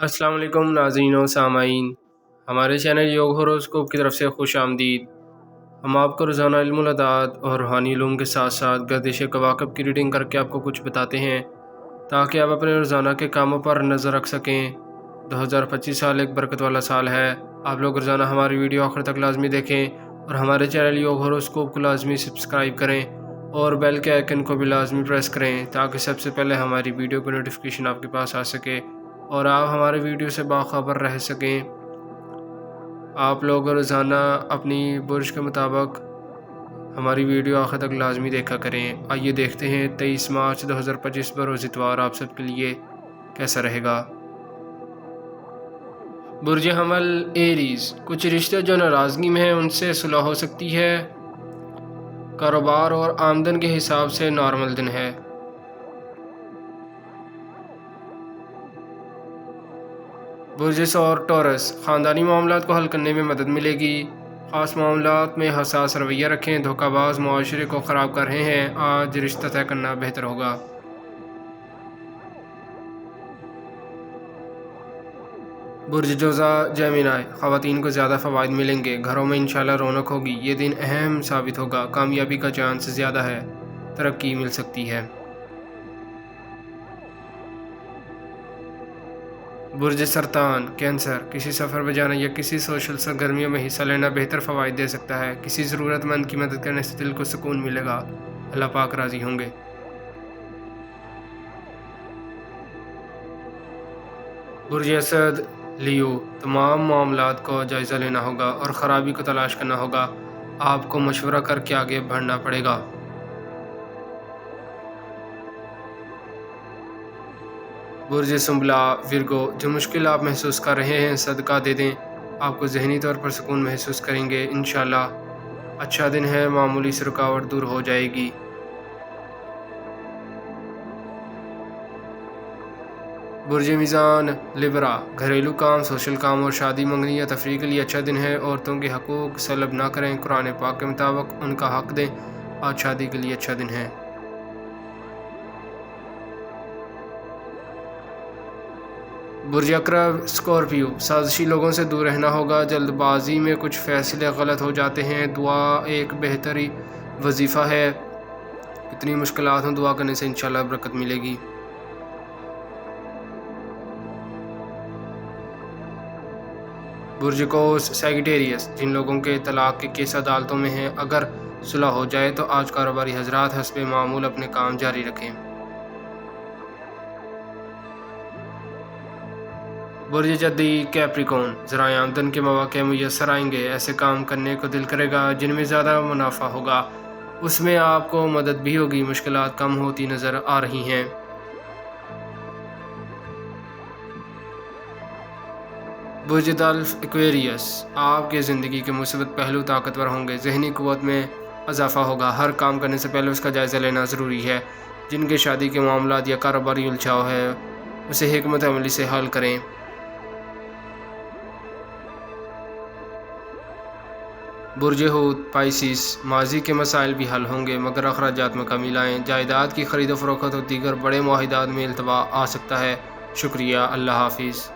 السلام علیکم ناظرین و سامعین، ہمارے چینل یوگ ہوروسکوپ کی طرف سے خوش آمدید۔ ہم آپ کو روزانہ علم العداد اور روحانی علوم کے ساتھ ساتھ گردش کواکب کی ریڈنگ کر کے آپ کو کچھ بتاتے ہیں تاکہ آپ اپنے روزانہ کے کاموں پر نظر رکھ سکیں۔ 2025 سال ایک برکت والا سال ہے۔ آپ لوگ روزانہ ہماری ویڈیو آخر تک لازمی دیکھیں اور ہمارے چینل یوگ ہوروسکوپ کو لازمی سبسکرائب کریں اور بیل کے آئیکن کو بھی لازمی پریس کریں تاکہ سب سے پہلے ہماری ویڈیو کی نوٹیفیکیشن آپ کے پاس آ سکے اور آپ ہمارے ویڈیو سے باخبر رہ سکیں۔ آپ لوگ روزانہ اپنی برج کے مطابق ہماری ویڈیو آخر تک لازمی دیکھا کریں۔ آئیے دیکھتے ہیں 23 مارچ 2025 بروز اتوار آپ سب کے لیے کیسا رہے گا۔ برج حمل ایریز، کچھ رشتے جو ناراضگی میں ہیں ان سے صلح ہو سکتی ہے۔ کاروبار اور آمدن کے حساب سے نارمل دن ہے۔ برج ثور ٹورس، خاندانی معاملات کو حل کرنے میں مدد ملے گی۔ خاص معاملات میں حساس رویہ رکھیں، دھوکہ باز معاشرے کو خراب کر رہے ہیں، آج رشتہ طے کرنا بہتر ہوگا۔ برج جوزا جیمنائی، خواتین کو زیادہ فوائد ملیں گے، گھروں میں انشاءاللہ رونق ہوگی، یہ دن اہم ثابت ہوگا، کامیابی کا چانس زیادہ ہے، ترقی مل سکتی ہے۔ برج سرطان کینسر، کسی سفر پہ جانا یا کسی سوشل سرگرمیوں میں حصہ لینا بہتر فوائد دے سکتا ہے، کسی ضرورت مند کی مدد کرنے سے دل کو سکون ملے گا، اللہ پاک راضی ہوں گے۔ برج اسد لیو، تمام معاملات کو جائزہ لینا ہوگا اور خرابی کو تلاش کرنا ہوگا، آپ کو مشورہ کر کے آگے بڑھنا پڑے گا۔ برج سنبلا ورگو، جو مشکل آپ محسوس کر رہے ہیں صدقہ دے دیں، آپ کو ذہنی طور پر سکون محسوس کریں گے، انشاءاللہ اچھا دن ہے، معمولی سی رکاوٹ دور ہو جائے گی۔ برج میزان لبرا، گھریلو کام، سوشل کام اور شادی منگنی یا تفریح کے لیے اچھا دن ہے، عورتوں کے حقوق سلب نہ کریں، قرآن پاک کے مطابق ان کا حق دیں، آج شادی کے لیے اچھا دن ہے۔ برج عقرب اسکارپیو، سازشی لوگوں سے دور رہنا ہوگا، جلد بازی میں کچھ فیصلے غلط ہو جاتے ہیں، دعا ایک بہتری وظیفہ ہے، کتنی مشکلات ہوں دعا کرنے سے انشاءاللہ برکت ملے گی۔ برج قوس سیگیٹیریس، جن لوگوں کے طلاق کے کیس عدالتوں میں ہیں، اگر صلح ہو جائے تو آج کاروباری حضرات حسب معمول اپنے کام جاری رکھیں۔ برج جدی کیپریکون، ذرائع آمدن کے مواقع میسر آئیں گے، ایسے کام کرنے کو دل کرے گا جن میں زیادہ منافع ہوگا، اس میں آپ کو مدد بھی ہوگی، مشکلات کم ہوتی نظر آ رہی ہیں۔ برج دلف ایکویریس، آپ کے زندگی کے مثبت پہلو طاقتور ہوں گے، ذہنی قوت میں اضافہ ہوگا، ہر کام کرنے سے پہلے اس کا جائزہ لینا ضروری ہے، جن کے شادی کے معاملات یا کاروباری الجھاؤ ہے اسے حکمت عملی سے حل کریں۔ برج حوت پائسیس، ماضی کے مسائل بھی حل ہوں گے مگر اخراجات میں کمی لائیں، جائیداد کی خرید و فروخت اور دیگر بڑے معاہدات میں التوا آ سکتا ہے، شکریہ، اللہ حافظ۔